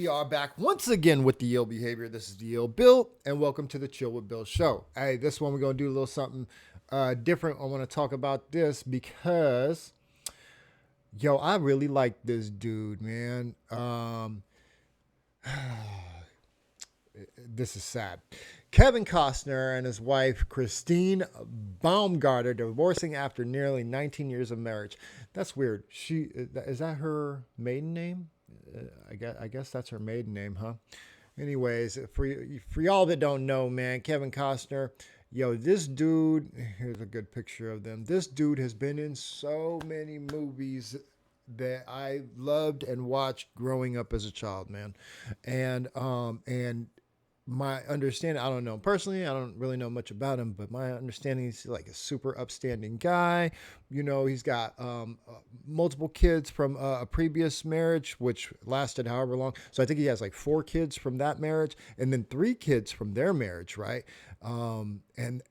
We are back once again with the Ill Behavior. This is the Ill Bill, and welcome to the Chill with Bill show. Hey, this one we're going to do a little something different. I want to talk about this because, I really like this dude, man. This is sad. Kevin Costner and his wife, Christine Baumgartner, divorcing after nearly 19 years of marriage. That's weird. Is that her maiden name? I guess that's her maiden name, huh? Anyways, for y'all that don't know, man, Kevin Costner, this dude, here's a good picture of them. This dude has been in so many movies that I loved and watched growing up as a child, man. And my understanding, I don't know personally, I don't really know much about him, but my understanding is like a super upstanding guy. He's got multiple kids from a previous marriage, which lasted however long. So I think he has like 4 kids from that marriage and then 3 kids from their marriage, right? And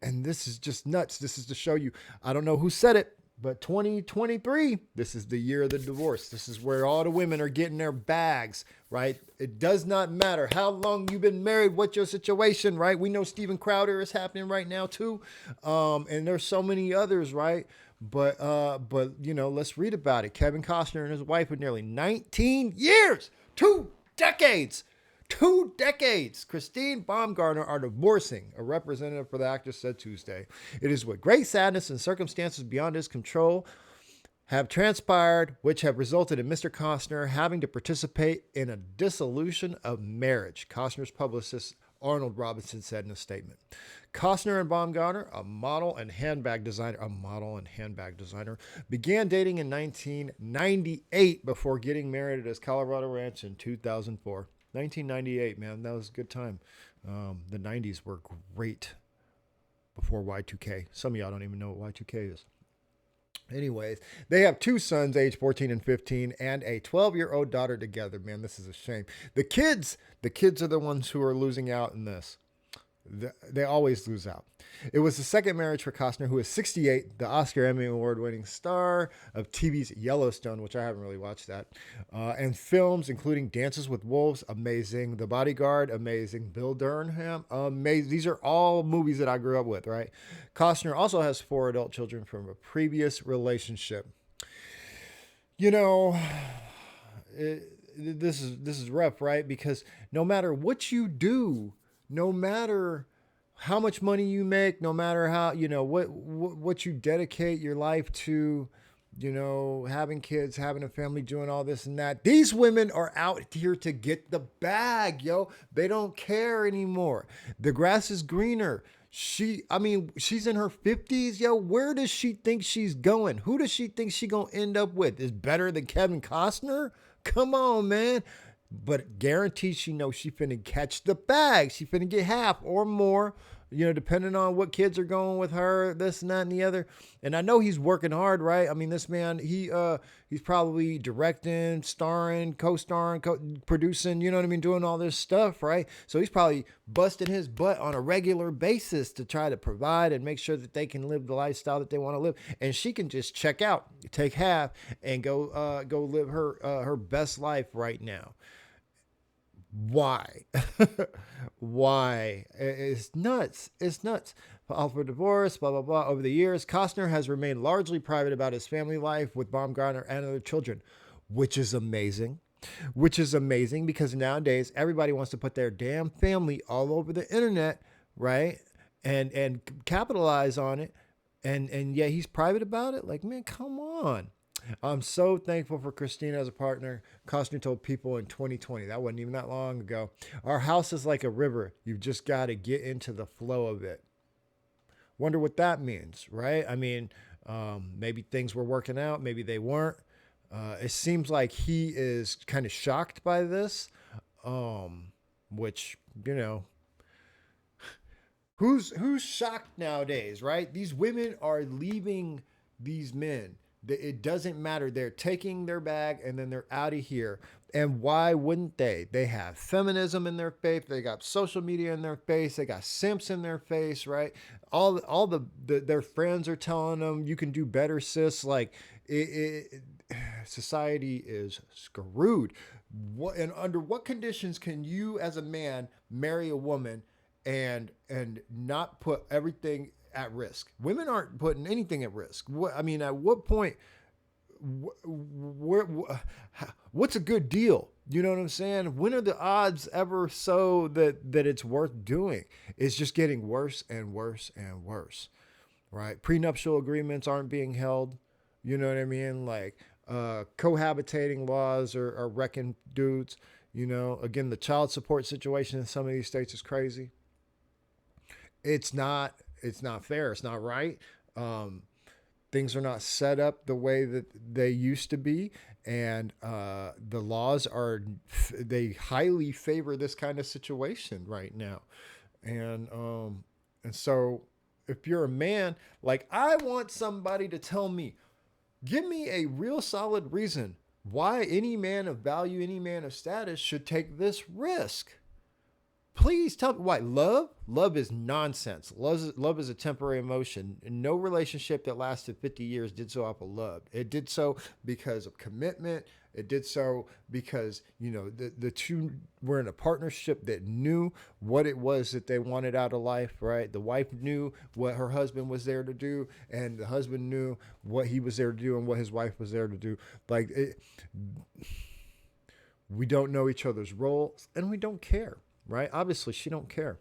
this is just nuts. This is to show you, I don't know who said it, but 2023, this is the year of the divorce. This is where all the women are getting their bags, right? It does not matter how long you've been married, what's your situation, right? We know Steven Crowder is happening right now too. And there's so many others, right? But let's read about it. Kevin Costner and his wife with nearly 19 years, 2 decades. 2 decades. Christine Baumgartner are divorcing, a representative for the actor said Tuesday. It is with great sadness and circumstances beyond his control have transpired, which have resulted in Mr. Costner having to participate in a dissolution of marriage, Costner's publicist Arnold Robinson said in a statement. Costner and Baumgartner, a model and handbag designer, began dating in 1998 before getting married at his Colorado ranch in 2004. 1998, man, that was a good time. The 90s were great before Y2K. Some of y'all don't even know what Y2K is. Anyways, they have 2 sons, age 14 and 15, and a 12-year-old daughter together. Man, this is a shame. The kids are the ones who are losing out in this. They always lose out. It was the second marriage for Costner, who is 68, the Oscar Emmy Award-winning star of TV's Yellowstone, which I haven't really watched that, and films including Dances with Wolves, amazing, The Bodyguard, amazing, Bill Durham, amazing. These are all movies that I grew up with, right? Costner also has 4 adult children from a previous relationship. This is rough, right? Because no matter what you do, no matter how much money you make, no matter how, what you dedicate your life to, having kids, having a family, doing all this and that, these women are out here to get the bag, yo. They don't care anymore. The grass is greener. She's in her 50s, yo. Where does she think she's going? Who does she think she's going to end up with? Is better than Kevin Costner? Come on, man. But guaranteed she knows she finna catch the bag. She finna get half or more, depending on what kids are going with her, this and that and the other. And I know he's working hard, right? I mean, this man, he's probably directing, starring, co-starring, producing, doing all this stuff, right? So he's probably busting his butt on a regular basis to try to provide and make sure that they can live the lifestyle that they want to live. And she can just check out, take half, and go live her best life right now. Why? Why? It's nuts. It's nuts. Filed for divorce, blah, blah, blah. Over the years, Costner has remained largely private about his family life with Baumgartner and other children, which is amazing. Because nowadays everybody wants to put their damn family all over the internet, right? And capitalize on it. And yet he's private about it. Like, man, come on. I'm so thankful for Christina as a partner. Costner told People in 2020. That wasn't even that long ago. Our house is like a river. You've just got to get into the flow of it. Wonder what that means, right? I mean, maybe things were working out. Maybe they weren't. It seems like he is kind of shocked by this, which, who's shocked nowadays, right? These women are leaving these men. It doesn't matter. They're taking their bag and then they're out of here. And why wouldn't they? They have feminism in their face. They got social media in their face. They got simps in their face, right? Their friends are telling them, you can do better, sis. Like, society is screwed. What and under what conditions can you, as a man, marry a woman and not put everything at risk? Women aren't putting anything at risk. I mean, at what point? What's a good deal? You know what I'm saying? When are the odds ever so that it's worth doing? It's just getting worse and worse and worse, right? Prenuptial agreements aren't being held. You know what I mean? Like cohabitating laws are wrecking dudes. You know, again, the child support situation in some of these states is crazy. It's not. It's not fair. It's not right. Things are not set up the way that they used to be, and the laws are, they highly favor this kind of situation right now. And so if you're a man, like, I want somebody to tell me, give me a real solid reason why any man of value, any man of status should take this risk. Please tell me why. Love is nonsense. Love is a temporary emotion. And no relationship that lasted 50 years did so off of love. It did so because of commitment. It did so because, you know, the two were in a partnership that knew what it was that they wanted out of life, right? The wife knew what her husband was there to do, and the husband knew what he was there to do and what his wife was there to do. Like, we don't know each other's roles, and we don't care. Right? Obviously, she don't care.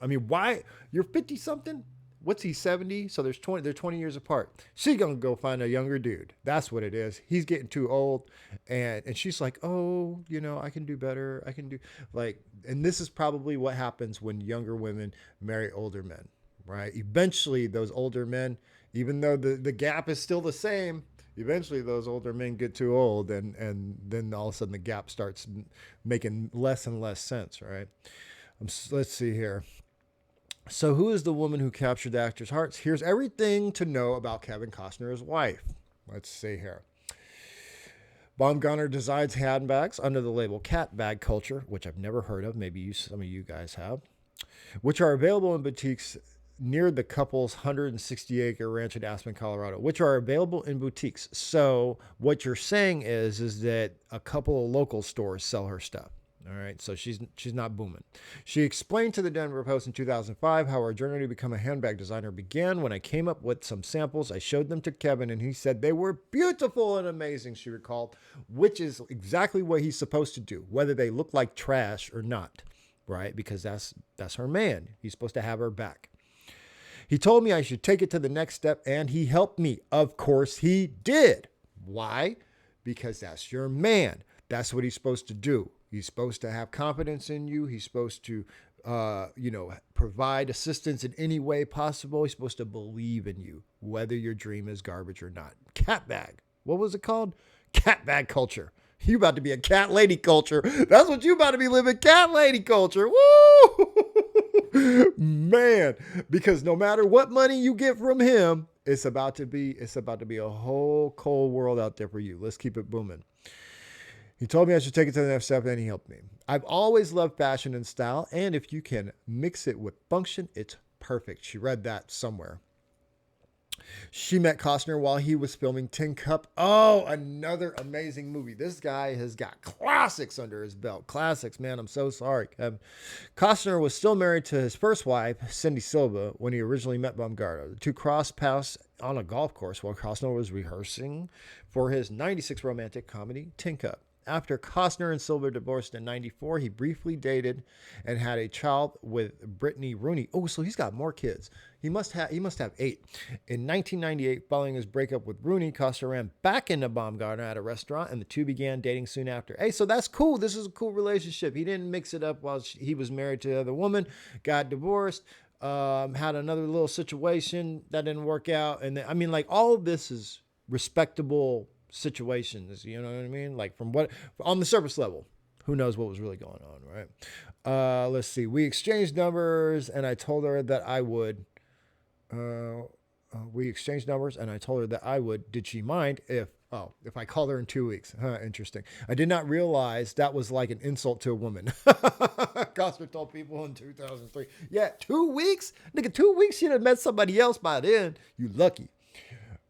I mean, why? You're 50 something? What's he, 70? So they're 20 years apart. She's going to go find a younger dude. That's what it is. He's getting too old. And she's like, oh, you know, I can do better. I can do, like, and this is probably what happens when younger women marry older men, right? Eventually, those older men, even though the gap is still the same, eventually those older men get too old, and then all of a sudden the gap starts making less and less sense, right? Let's see here. So who is the woman who captured the actors' hearts? Here's everything to know about Kevin Costner's wife. Let's see here. Baumgartner designs handbags under the label Catbag Culture, which I've never heard of. Maybe some of you guys have, which are available in boutiques near the couple's 160-acre ranch in Aspen, Colorado, which are available in boutiques. So what you're saying is that a couple of local stores sell her stuff. All right, so she's not booming. She explained to the Denver Post in 2005 how her journey to become a handbag designer began. When I came up with some samples, I showed them to Kevin, and he said they were beautiful and amazing, she recalled, which is exactly what he's supposed to do, whether they look like trash or not, right? Because that's her man. He's supposed to have her back. He told me I should take it to the next step, and he helped me. Of course he did. Why? Because that's your man. That's what he's supposed to do. He's supposed to have confidence in you. He's supposed to, provide assistance in any way possible. He's supposed to believe in you, whether your dream is garbage or not. Catbag. What was it called? Catbag culture. You about to be a cat lady culture. That's what you about to be living, cat lady culture. Woo! Man, because no matter what money you get from him, it's about to be a whole cold world out there for you. Let's keep it booming. He told me I should take it to the next step, and he helped me. I've always loved fashion and style, and if you can mix it with function, it's perfect. She read that somewhere. She met Costner while he was filming Tin Cup. Oh, another amazing movie. This guy has got classics under his belt. Classics, man. I'm so sorry, Kevin. Costner was still married to his first wife, Cindy Silva, when he originally met Baumgartner. The two crossed paths on a golf course while Costner was rehearsing for his 96 romantic comedy, Tin Cup. After Costner and Silva divorced in 94, he briefly dated and had a child with Brittany Rooney. Oh, so he's got more kids. He must have 8. In 1998, following his breakup with Rooney, Costner ran back into Baumgartner at a restaurant, and the two began dating soon after. Hey, so that's cool. This is a cool relationship. He didn't mix it up while he was married to the other woman, got divorced, had another little situation that didn't work out. And I mean, like, all of this is respectable situations, you know what I mean? Like, from what, on the surface level, who knows what was really going on, right? Let's see. We exchanged numbers, and I told her that I would. We exchanged numbers, and I told her that I would. Did she mind if I called her in 2 weeks? Interesting. I did not realize that was like an insult to a woman. Costner told people in 2003. Yeah, 2 weeks? Nigga, 2 weeks, you'd have met somebody else by then. You lucky.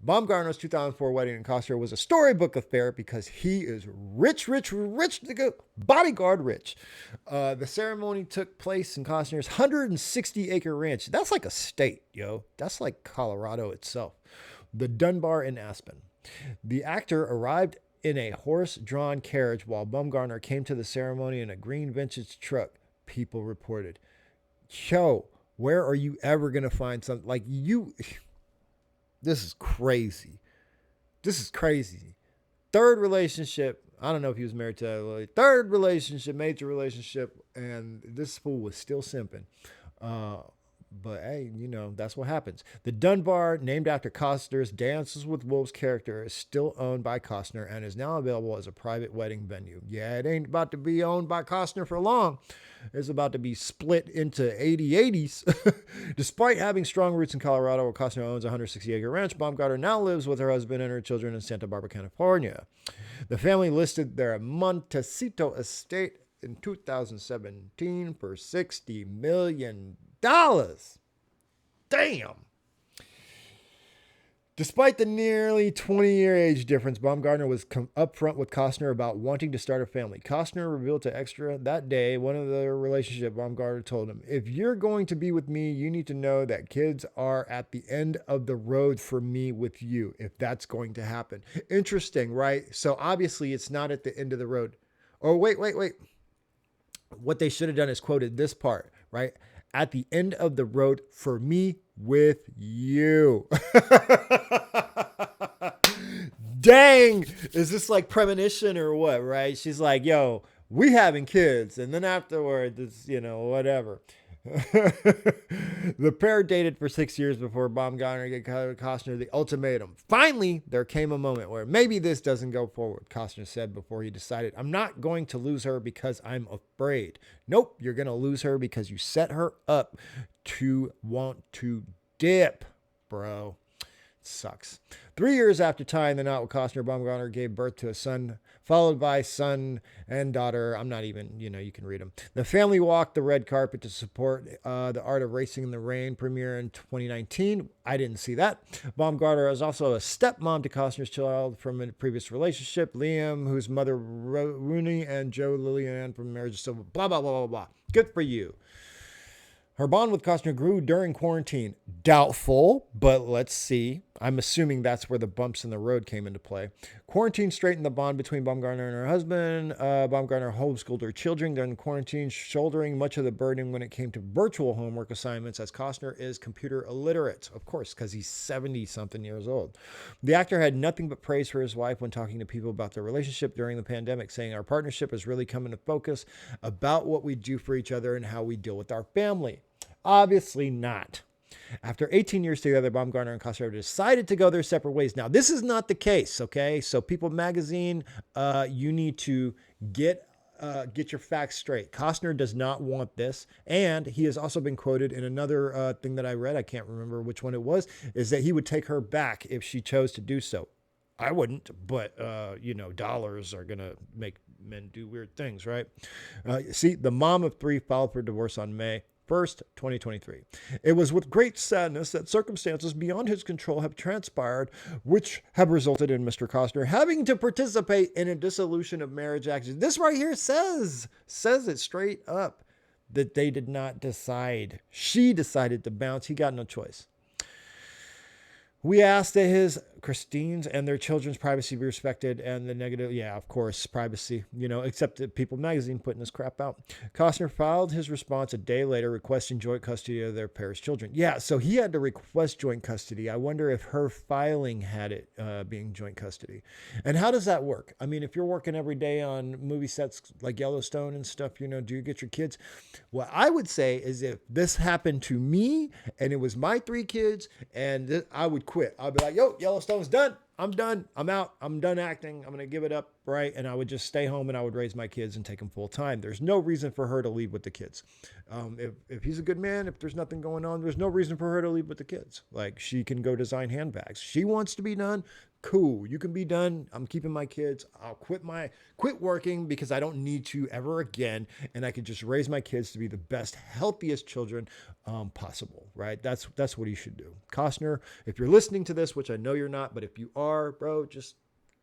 Baumgartner's 2004 wedding in Costner was a storybook affair because he is rich, nigga, bodyguard rich. The ceremony took place in Costner's 160-acre ranch. That's like a state, yo. That's like Colorado itself. The Dunbar in Aspen. The actor arrived in a horse-drawn carriage while Baumgartner came to the ceremony in a green vintage truck, people reported. Yo, where are you ever going to find something like you? This is crazy. This is crazy. Third relationship. I don't know if he was married to that lady. Third relationship, major relationship, and this fool was still simping. But hey, you know, that's what happens. The Dunbar, named after Costner's Dances with Wolves character, is still owned by Costner and is now available as a private wedding venue. Yeah, it ain't about to be owned by Costner for long. It's about to be split into 80/80s. Despite having strong roots in Colorado, where Costner owns a 160-acre ranch, Baumgartner now lives with her husband and her children in Santa Barbara, California. The family listed their Montecito estate in 2017 for $60 million. Damn. Despite the nearly 20-year age difference, Baumgartner was upfront with Costner about wanting to start a family. Costner revealed to Extra that day, one of their relationship, Baumgartner told him, "If you're going to be with me, you need to know that kids are at the end of the road for me with you, if that's going to happen." Interesting, right? So obviously it's not at the end of the road. Oh, wait. What they should have done is quoted this part, right? At the end of the road for me with you. Dang. Is this like premonition or what, right? She's like, yo, we having kids. And then afterwards, it's, you know, whatever. The pair dated for 6 years before Baumgartner gave Costner the ultimatum. Finally, there came a moment where maybe this doesn't go forward, Costner said before he decided, "I'm not going to lose her because I'm afraid." Nope, you're going to lose her because you set her up to want to dip, bro. Sucks. 3 years after tying the knot with Costner, Baumgartner gave birth to a son, followed by son and daughter. I'm not even, you can read them. The family walked the red carpet to support The Art of Racing in the Rain premiere in 2019. I didn't see that. Baumgartner is also a stepmom to Costner's child from a previous relationship, Liam, whose mother Rooney, and Joe Lillian from Marriage of Silver. Blah, blah, blah, blah, blah. Good for you. Her bond with Costner grew during quarantine. Doubtful, but let's see. I'm assuming that's where the bumps in the road came into play. Quarantine straightened the bond between Baumgartner and her husband. Baumgartner homeschooled her children during quarantine, shouldering much of the burden when it came to virtual homework assignments, as Costner is computer illiterate, of course, because he's 70-something years old. The actor had nothing but praise for his wife when talking to people about their relationship during the pandemic, saying, "Our partnership has really come into focus about what we do for each other and how we deal with our family." Obviously not. After 18 years together, Baumgartner and Costner decided to go their separate ways. Now, this is not the case, okay? So People Magazine, you need to get your facts straight. Costner does not want this. And he has also been quoted in another thing that I read, I can't remember which one it was, is that he would take her back if she chose to do so. I wouldn't, but, dollars are going to make men do weird things, right? See, the mom of three filed for divorce on May 1st, 2023. It was with great sadness that circumstances beyond his control have transpired, which have resulted in Mr. Costner having to participate in a dissolution of marriage action. This right here says it straight up that they did not decide. She decided to bounce. He got no choice. We asked that Christine's and their children's privacy be respected, and the negative, of course, privacy, except that People Magazine putting this crap out. Costner filed his response a day later, requesting joint custody of their pair's children. Yeah, so he had to request joint custody. I wonder if her filing had it being joint custody. And how does that work? I mean, if you're working every day on movie sets like Yellowstone and stuff, do you get your kids? What I would say is if this happened to me and it was my 3 kids, and I would quit. I'd be like, yo, Yellowstone's done. I'm done. I'm out. I'm done acting. I'm going to give it up, right? And I would just stay home and I would raise my kids and take them full time. There's no reason for her to leave with the kids. If he's a good man, if there's nothing going on, there's no reason for her to leave with the kids. Like, she can go design handbags. She wants to be done. Cool. You can be done. I'm keeping my kids. I'll quit working because I don't need to ever again. And I can just raise my kids to be the best, healthiest children possible, right? That's what he should do. Costner, if you're listening to this, which I know you're not, but if you are, bro, just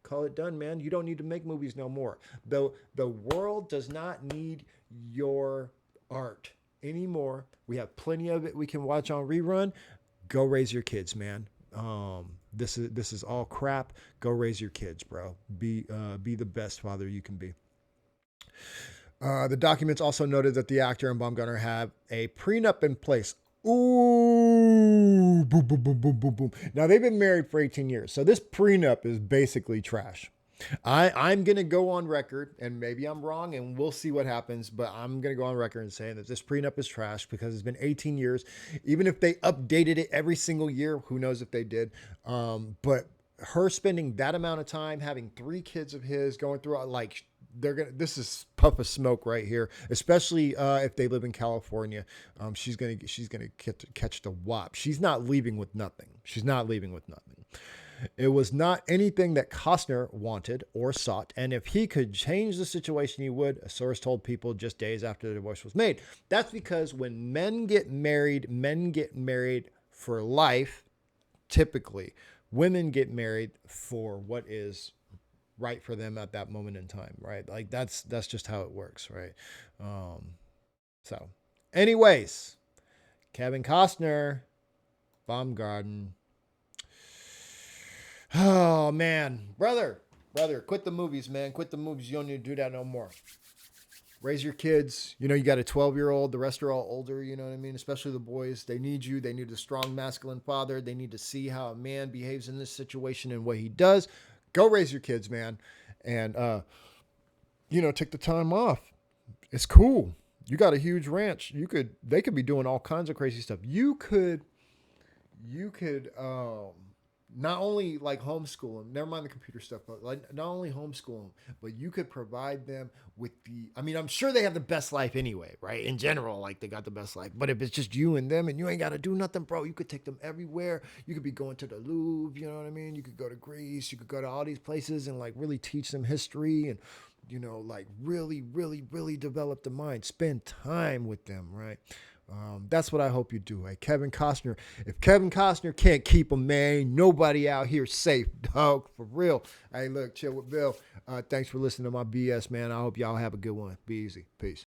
call it done, man. You don't need to make movies no more. Though the world does not need your art anymore. We have plenty of it we can watch on rerun. Go raise your kids, man. This is all crap. Go raise your kids, bro. Be the best father you can be. The documents also noted that the actor and Baumgartner have a prenup in place. Ooh, boom, boom, boom, boom, boom, boom. Now, they've been married for 18 years. So this prenup is basically trash. I'm going to go on record, and maybe I'm wrong, and we'll see what happens, but I'm going to go on record and say that this prenup is trash because it's been 18 years. Even if they updated it every single year, who knows if they did. But her spending that amount of time, having 3 kids of his, going through, like, this is puff of smoke right here, especially if they live in California. She's gonna catch the whop. She's not leaving with nothing. It was not anything that Costner wanted or sought, and if he could change the situation, he would, a source told People just days after the divorce was made. That's because when men get married for life, typically. Women get married for what is right for them at that moment in time, right? Like, that's just how it works, right? So anyways, Kevin Costner, Baumgarten. Oh man, brother, quit the movies, man. Quit the movies. You don't need to do that no more. Raise your kids. You know, you got a 12-year-old. The rest are all older. You know what I mean? Especially the boys. They need you. They need a strong masculine father. They need to see how a man behaves in this situation and what he does. Go raise your kids, man. And, take the time off. It's cool. You got a huge ranch. They could be doing all kinds of crazy stuff. You could not only like homeschool them, never mind the computer stuff, but like not only homeschool them, but you could provide them with I'm sure they have the best life anyway, right? In general, like they got the best life. But if it's just you and them and you ain't got to do nothing, bro, you could take them everywhere. You could be going to the Louvre, you know what I mean? You could go to Greece, you could go to all these places and like really teach them history and, like really, really, really develop the mind. Spend time with them, right? That's what I hope you do. Hey, Kevin Costner. If Kevin Costner can't keep him, man, nobody out here safe, dog. For real. Hey, look, chill with Bill. Thanks for listening to my BS, man. I hope y'all have a good one. Be easy. Peace.